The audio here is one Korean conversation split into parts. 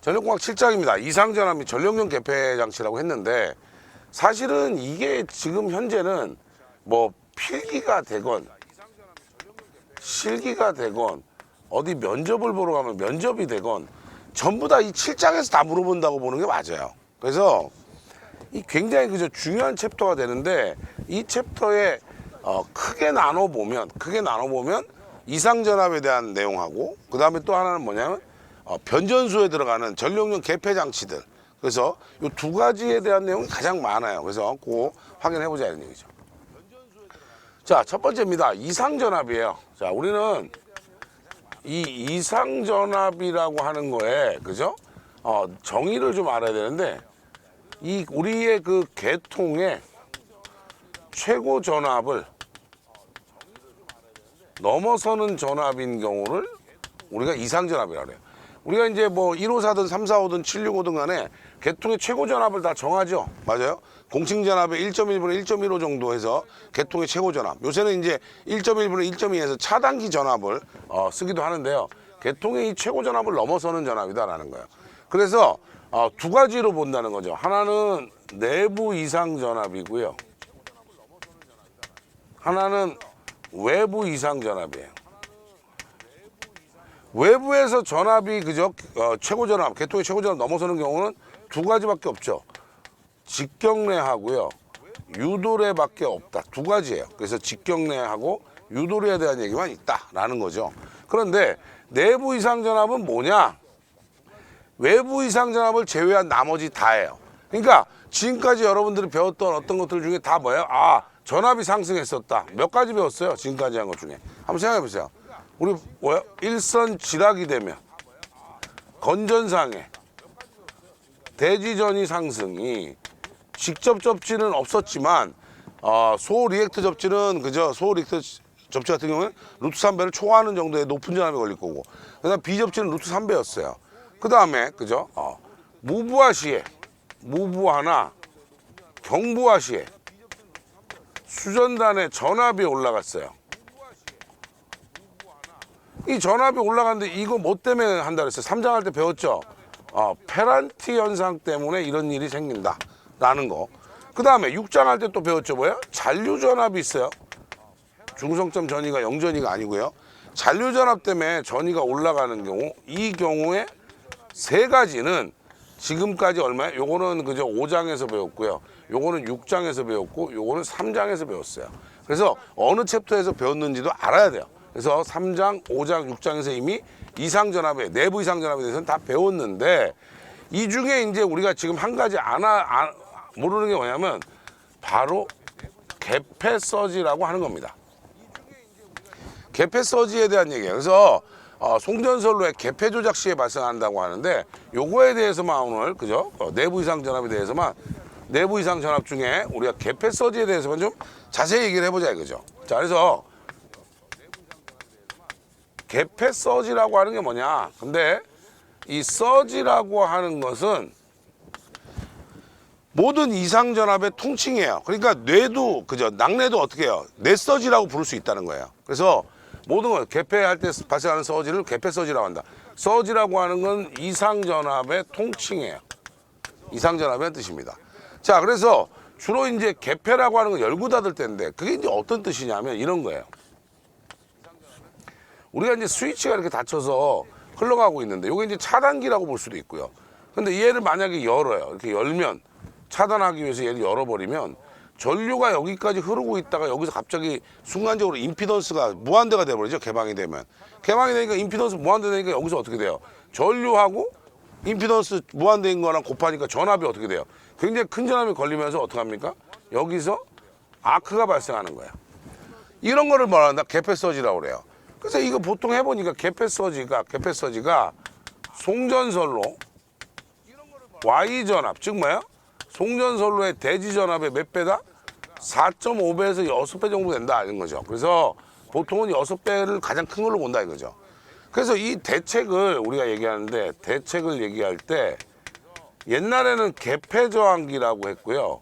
전력공학 7장입니다. 이상전압 및 전력용 개폐 장치라고 했는데 사실은 이게 지금 현재는 뭐 필기가 되건 실기가 되건 어디 면접을 보러 가면 면접이 되건 전부 다 이 7장에서 다 물어본다고 보는 게 맞아요. 그래서 이 굉장히 그저 중요한 챕터가 되는데 이 챕터에 크게 나눠보면 이상전압에 대한 내용하고 그 다음에 또 하나는 뭐냐면 변전소에 들어가는 전력용 개폐 장치들. 그래서 이 두 가지에 대한 내용이 가장 많아요. 그래서 그거 확인해 보자 이런 얘기죠. 자, 첫 번째입니다. 이상전압이에요. 자, 우리는 이 이상전압이라고 하는 거에 그죠? 정의를 좀 알아야 되는데 이 우리의 그 계통의 최고 전압을 넘어서는 전압인 경우를 우리가 이상전압이라고 해요. 우리가 이제 뭐 154든 345든 765든 간에 계통의 최고 전압을 다 정하죠. 맞아요? 공칭 전압의 1.1분의 1.15 정도 해서 계통의 최고 전압. 요새는 이제 1.1분의 1.2에서 차단기 전압을 쓰기도 하는데요. 계통의 이 최고 전압을 넘어서는 전압이다라는 거예요. 그래서 두 가지로 본다는 거죠. 하나는 내부 이상 전압이고요. 하나는 외부 이상 전압이에요. 외부에서 전압이 그저 최고 전압, 계통의 최고 전압 넘어서는 경우는 두 가지밖에 없죠. 직경례하고요. 유도례밖에 없다. 두 가지예요. 그래서 직경례하고 유도례에 대한 얘기만 있다라는 거죠. 그런데 내부 이상 전압은 뭐냐? 외부 이상 전압을 제외한 나머지 다예요. 그러니까 지금까지 여러분들이 배웠던 어떤 것들 중에 다 뭐예요? 전압이 상승했었다. 몇 가지 배웠어요? 지금까지 한 것 중에. 한번 생각해 보세요. 우리 뭐야? 일선 지락이 되면 건전상해 대지전이 상승이 직접 접지는 없었지만 소리액트 접지는 그저 소리액트 접지 같은 경우는 루트 3배를 초과하는 정도의 높은 전압이 걸릴 거고 그다음 비접지는 루트 3배였어요. 그 다음에 그죠? 무부하 시에 무부하나 경부하 시에 수전단의 전압이 올라갔어요. 이 전압이 올라갔는데 이거 뭐 때문에 한다 그랬어요? 3장 할 때 배웠죠? 페란티 현상 때문에 이런 일이 생긴다라는 거. 그 다음에 6장 할 때 또 배웠죠? 뭐예요? 잔류 전압이 있어요. 중성점 전위가 0전위가 아니고요. 잔류 전압 때문에 전위가 올라가는 경우 이 경우에 세 가지는 지금까지 얼마예요? 요거는 그저 5장에서 배웠고요. 요거는 6장에서 배웠고 요거는 3장에서 배웠어요. 그래서 어느 챕터에서 배웠는지도 알아야 돼요. 그래서 3장, 5장, 6장에서 이미 이상전압에 내부 이상전압에 대해서는 다 배웠는데 이 중에 이제 우리가 지금 한 가지 모르는 게 뭐냐면 바로 개폐 서지라고 하는 겁니다. 개폐 서지에 대한 얘기예요. 그래서 송전선로의 개폐 조작 시에 발생한다고 하는데 요거에 대해서만 오늘 그죠? 내부 이상 전압에 대해서만 내부 이상 전압 중에 우리가 개폐 서지에 대해서만 좀 자세히 얘기를 해보자 이거죠. 자, 그래서 개폐 서지라고 하는 게 뭐냐? 근데 이 서지라고 하는 것은 모든 이상 전압의 통칭이에요. 그러니까 뇌도 그죠? 낙뢰도 어떻게 해요? 뇌서지라고 부를 수 있다는 거예요. 그래서 모든 걸 개폐할 때 발생하는 서지를 개폐 서지라고 한다. 서지라고 하는 건 이상 전압의 통칭이에요. 이상 전압의 뜻입니다. 자, 그래서 주로 이제 개폐라고 하는 건 열고 닫을 때인데 그게 이제 어떤 뜻이냐면 이런 거예요. 우리가 이제 스위치가 이렇게 닫혀서 흘러가고 있는데 이게 이제 차단기라고 볼 수도 있고요. 근데 얘를 만약에 열어요. 이렇게 열면 차단하기 위해서 얘를 열어버리면 전류가 여기까지 흐르고 있다가 여기서 갑자기 순간적으로 임피던스가 무한대가 돼버리죠. 개방이 되면. 개방이 되니까 임피던스 무한대 되니까 여기서 어떻게 돼요? 전류하고 임피던스 무한대인 거랑 곱하니까 전압이 어떻게 돼요? 굉장히 큰 전압이 걸리면서 어떻게 합니까? 여기서 아크가 발생하는 거예요. 이런 거를 뭐라 한다? 개폐 서지라고 그래요. 그래서 이거 보통 해보니까 개폐 서지가 송전선로 Y전압, 즉 뭐야? 송전선로의 대지전압의 몇 배다? 4.5배에서 6배 정도 된다 이런 거죠. 그래서 보통은 6배를 가장 큰 걸로 본다 이거죠. 그래서 이 대책을 우리가 얘기하는데 대책을 얘기할 때 옛날에는 개폐저항기라고 했고요.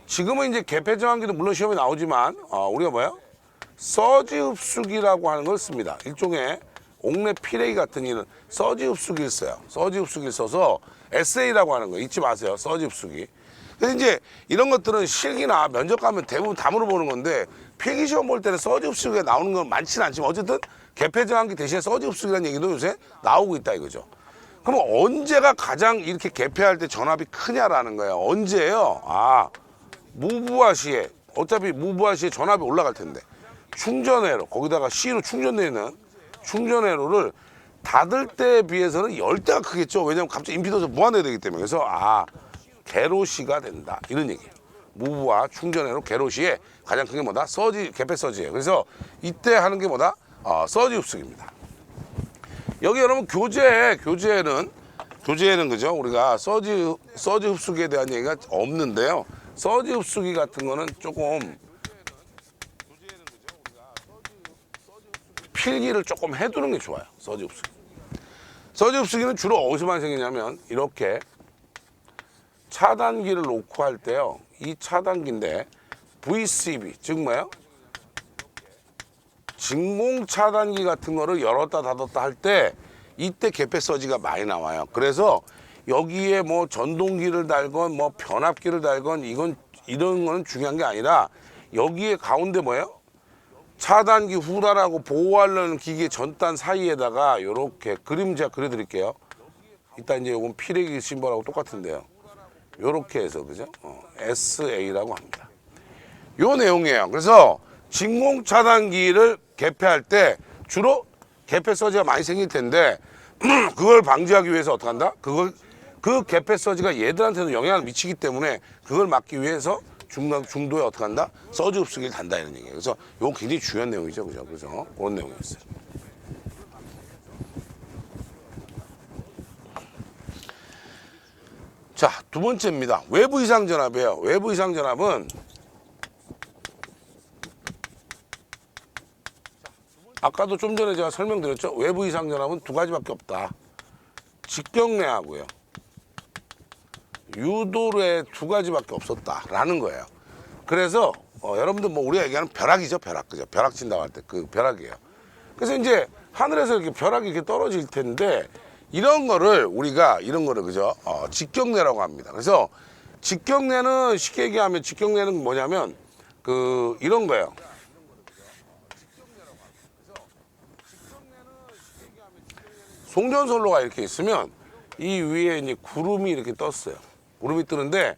지금은 이제 개폐저항기도 물론 시험에 나오지만 우리가 뭐야? 서지 흡수기라고 하는 걸 씁니다. 일종의 옥내 피레기 같은 이는 서지 흡수기를 써요. 서지 흡수기를 써서 SA라고 하는 거 잊지 마세요. 서지 흡수기. 근데 이제 이런 것들은 실기나 면접 가면 대부분 다 물어보는 건데 필기시험 볼 때는 서지 흡수기가 나오는 건 많지는 않지만 어쨌든 개폐정항기 대신에 서지 흡수기라는 얘기도 요새 나오고 있다 이거죠. 그럼 언제가 가장 이렇게 개폐할 때 전압이 크냐라는 거예요. 언제예요? 무부하 시에 어차피 무부하 시에 전압이 올라갈 텐데 충전회로 거기다가 C로 충전되는 충전회로를 닫을 때에 비해서는 10대가 크겠죠. 왜냐하면 갑자기 임피던스 무한대가 되기 때문에. 그래서 개로시가 된다 이런 얘기예요. 무부하 충전회로 개로시에 가장 큰 게 뭐다? 서지 개폐 서지예요. 그래서 이때 하는 게 뭐다? 서지 흡수기입니다. 여기 여러분 교재에는 그죠? 우리가 서지 흡수기에 대한 얘기가 없는데요. 서지 흡수기 같은 거는 조금 필기를 조금 해두는 게 좋아요. 서지 흡수기. 서지 흡수기는 주로 어디서만 생기냐면 이렇게 차단기를 놓고 할 때요. 이 차단기인데 VCB 즉 뭐예요? 진공 차단기 같은 거를 열었다 닫았다 할 때 이때 개폐 서지가 많이 나와요. 그래서 여기에 뭐 전동기를 달건 뭐 변압기를 달건 이런 거는 중요한 게 아니라 여기에 가운데 뭐예요? 차단기 후단하고 보호하려는 기계 전단 사이에다가 이렇게 그림 제가 그려드릴게요. 이따 이제 요건 피레기 심벌하고 똑같은데요. 요렇게 해서 그죠? SA라고 합니다. 요 내용이에요. 그래서 진공 차단기를 개폐할 때 주로 개폐 서지가 많이 생길 텐데 그걸 방지하기 위해서 어떻게 한다? 그 개폐 서지가 얘들한테도 영향을 미치기 때문에 그걸 막기 위해서 중도에 어떻게 한다? 서지 흡수기를 단다 이런 얘기예요. 그래서 이건 굉장히 중요한 내용이죠. 그죠? 그래서 그런 내용이었어요. 자, 두 번째입니다. 외부 이상 전압이에요. 외부 이상 전압은 아까도 좀 전에 제가 설명드렸죠. 외부 이상 전압은 두 가지밖에 없다. 직경내하고요. 유도래 두 가지밖에 없었다라는 거예요. 그래서 여러분들 뭐 우리가 얘기하는 벼락이죠, 벼락. 그죠? 벼락 친다고 할 때 그 벼락이에요. 그래서 이제 하늘에서 이렇게 벼락이 이렇게 떨어질 텐데 이런 거를 그죠? 직경내라고 합니다. 그래서 직경내는 쉽게 얘기하면 직경내는 뭐냐면 이런 거예요. 송전선로가 이렇게 있으면 이 위에 이제 구름이 이렇게 떴어요. 구름이 뜨는데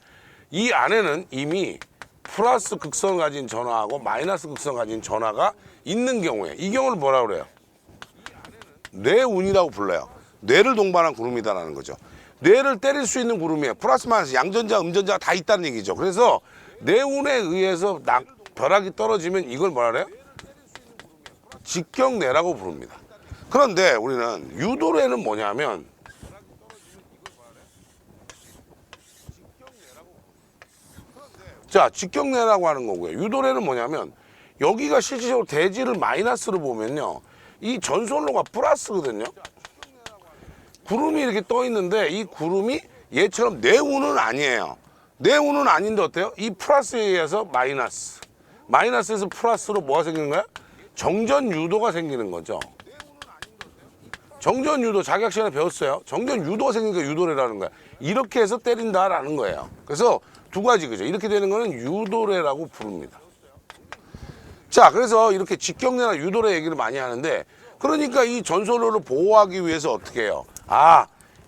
이 안에는 이미 플러스 극성을 가진 전하하고 마이너스 극성을 가진 전하가 있는 경우에 이 경우를 뭐라 그래요? 뇌운이라고 불러요. 뇌를 동반한 구름이다라는 거죠. 뇌를 때릴 수 있는 구름이에요. 플러스 마이너스 양전자, 음전자가 다 있다는 얘기죠. 그래서 뇌운에 의해서 벼락이 떨어지면 이걸 뭐라 그래요? 직경내라고 부릅니다. 그런데 우리는 유도래는 뭐냐면 자, 직경내라고 하는 거고요. 유도래는 뭐냐면 여기가 실질적으로 대지를 마이너스로 보면요. 이 전선로가 플러스거든요. 구름이 이렇게 떠 있는데 이 구름이 얘처럼 네운은 아니에요. 네운은 아닌데 어때요? 이 플러스에 의해서 마이너스. 마이너스에서 플러스로 뭐가 생기는 거야? 정전 유도가 생기는 거죠. 정전 유도 자격 시간에 배웠어요. 정전 유도가 생기니까 유도래라는 거야. 이렇게 해서 때린다라는 거예요. 그래서 두 가지 그죠. 이렇게 되는 거는 유도래라고 부릅니다. 자, 그래서 이렇게 직경내나 유도래 얘기를 많이 하는데 그러니까 이 전선로를 보호하기 위해서 어떻게 해요?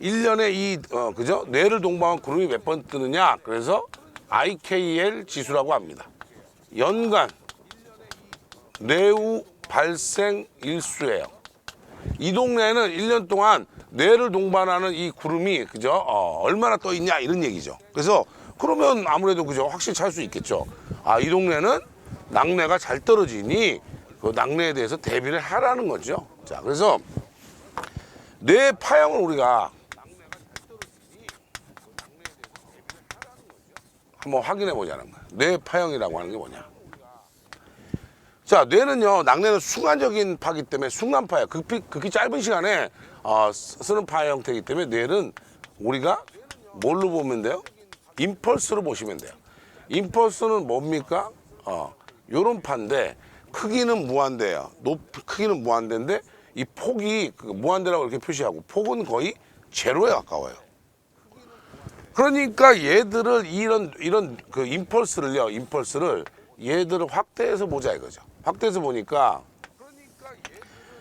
1년에 그죠? 뇌를 동반한 구름이 몇 번 뜨느냐? 그래서 IKL 지수라고 합니다. 연간 뇌우 발생 일수예요. 이 동네에는 1년 동안 뇌를 동반하는 이 구름이 그죠? 얼마나 떠 있냐 이런 얘기죠. 그래서 그러면 아무래도 그죠? 확실히 찾을 수 있겠죠. 이 동네는 낙뢰가 잘 떨어지니 그 낙뢰에 대해서 대비를 하라는 거죠. 자, 그래서 뇌 파형을 우리가 한번 확인해 보자는 거야. 뇌 파형이라고 하는 게 뭐냐? 자, 뇌는요, 낙뢰는 순간적인 파기 때문에 순간파예요. 극히 짧은 시간에 쓰는 파 형태이기 때문에 뇌는 우리가 뭘로 보면 돼요? 임펄스로 보시면 돼요. 임펄스는 뭡니까? 요런 파인데 크기는 무한대예요. 크기는 무한대인데 이 폭이 그 무한대라고 이렇게 표시하고 폭은 거의 제로에 가까워요. 그러니까 얘들을 이런 그 임펄스를 얘들을 확대해서 보자 이거죠. 확대해서 보니까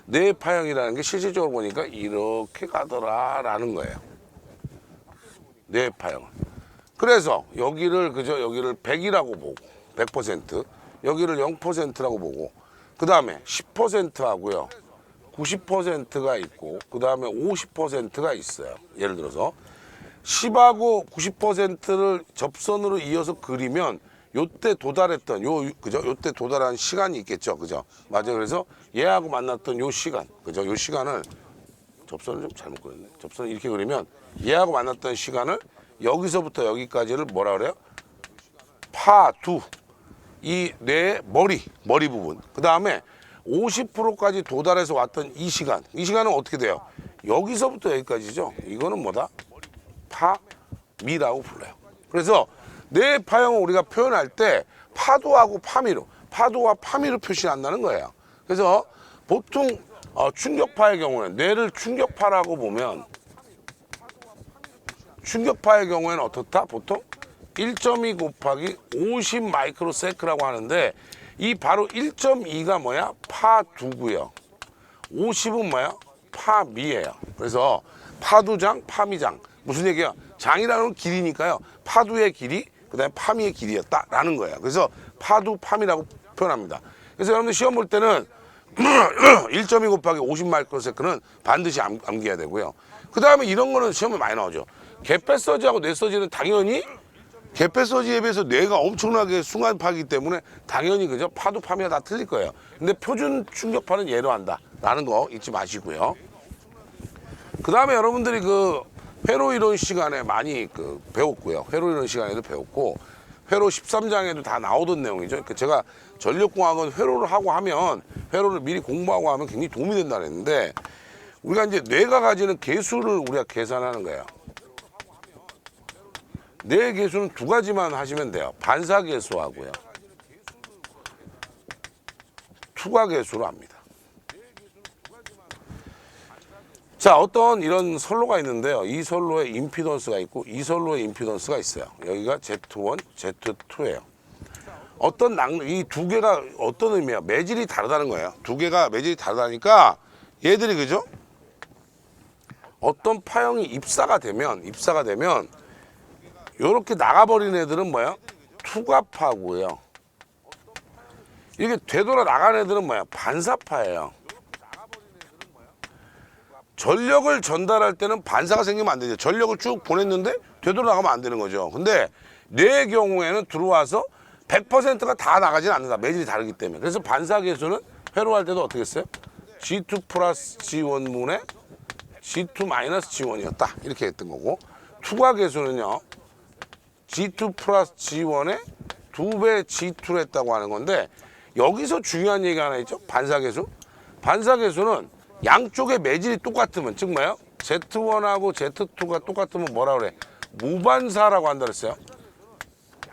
뇌 파형이라는 게 실질적으로 보니까 이렇게 가더라라는 거예요. 뇌 파형을. 그래서 여기를 100이라고 보고 100%, 여기를 0%라고 보고, 그 다음에 10% 하고요, 90%가 있고, 그 다음에 50%가 있어요. 예를 들어서 10하고 90%를 접선으로 이어서 그리면 요때 도달했던 요때 도달한 시간이 있겠죠, 그죠? 맞아요. 그래서 얘하고 만났던 요 시간, 그죠? 요 시간을 접선을 좀 잘못 그렸네. 접선을 이렇게 그리면 얘하고 만났던 시간을 여기서부터 여기까지를 뭐라 그래요? 파두. 이 뇌의 머리 부분. 그 다음에 50%까지 도달해서 왔던 이 시간은 어떻게 돼요? 여기서부터 여기까지죠. 이거는 뭐다? 파미라고 불러요. 그래서 뇌 파형을 우리가 표현할 때 파도하고 파도와 파미로 표시한다는 거예요. 그래서 보통 충격파의 경우는 뇌를 충격파라고 보면, 충격파의 경우에는 어떻다? 보통 1.2 곱하기 50 마이크로세크라고 하는데, 이 바로 1.2가 뭐야? 파두고요. 50은 뭐야? 파미예요. 그래서 파두장, 파미장. 무슨 얘기야? 장이라는 건 길이니까요. 파두의 길이, 그 다음에 파미의 길이였다라는 거예요. 그래서 파두, 파미라고 표현합니다. 그래서 여러분들 시험 볼 때는 1.2 곱하기 50 마이크로세크는 반드시 암기해야 되고요. 그 다음에 이런 거는 시험에 많이 나오죠. 개폐서지하고 뇌서지는 당연히 개폐서지에 비해서 뇌가 엄청나게 순간파이기 때문에 당연히 그죠? 파도, 파미가 다 틀릴 거예요. 근데 표준 충격파는 예로 한다라는 거 잊지 마시고요. 그 다음에 여러분들이 그 회로 이론 시간에 많이 배웠고요. 회로 이론 시간에도 배웠고, 회로 13장에도 다 나오던 내용이죠. 제가 전력공학은 회로를 하고 하면, 회로를 미리 공부하고 하면 굉장히 도움이 된다 그랬는데, 우리가 이제 뇌가 가지는 개수를 우리가 계산하는 거예요. 뇌 개수는 두 가지만 하시면 돼요. 반사 개수하고요, 투과 개수로 합니다. 자, 어떤 이런 선로가 있는데요. 이 선로에 임피던스가 있고 이 선로에 임피던스가 있어요. 여기가 Z1, Z2예요. 이 두 개가 어떤 의미야? 매질이 다르다는 거예요. 두 개가 매질이 다르다니까 얘들이 그죠? 어떤 파형이 입사가 되면 이렇게 나가버린 애들은 뭐야? 투과파고요. 이렇게 되돌아 나간 애들은 뭐야? 반사파예요. 전력을 전달할 때는 반사가 생기면 안 되죠. 전력을 쭉 보냈는데 되돌아 나가면 안 되는 거죠. 근데 뇌의 경우에는 들어와서 100%가 다 나가지는 않는다. 매질이 다르기 때문에. 그래서 반사 계수는 회로할 때도 어떻게 했어요? G2 플러스 G1분의 G2 마이너스 G1이었다. 이렇게 했던 거고, 투과 계수는요, G2 플러스 G1의 2배 G2를 했다고 하는 건데, 여기서 중요한 얘기가 하나 있죠. 반사 계수. 반사 계수는 양쪽의 매질이 똑같으면, 즉 뭐예요? Z1하고 Z2가 똑같으면 뭐라 그래? 무반사라고 한다 그랬어요.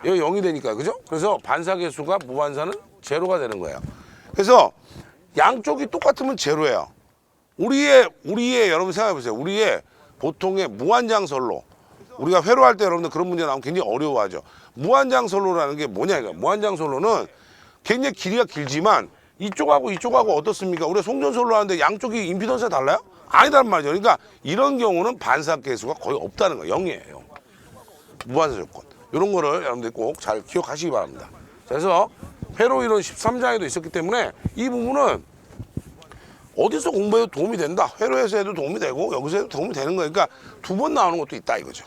여기 0이 되니까, 그죠? 그래서 반사 계수가 무반사는 제로가 되는 거예요. 그래서 양쪽이 똑같으면 제로예요. 우리의 여러분 생각해 보세요. 우리의 보통의 무한장선로. 우리가 회로할 때 여러분들 그런 문제 나오면 굉장히 어려워하죠. 무한장선로라는 게 뭐냐 이거. 무한장선로는 굉장히 길이가 길지만 이쪽하고 어떻습니까? 우리가 송전선로 하는데 양쪽이 임피던스가 달라요? 아니란 말이죠. 그러니까 이런 경우는 반사 계수가 거의 없다는 거예요. 0이에요. 무반사 조건. 이런 거를 여러분들이 꼭 잘 기억하시기 바랍니다. 그래서 회로 이론 13장에도 있었기 때문에 이 부분은 어디서 공부해도 도움이 된다. 회로에서 해도 도움이 되고 여기서 해도 도움이 되는 거니까 두 번 나오는 것도 있다 이거죠.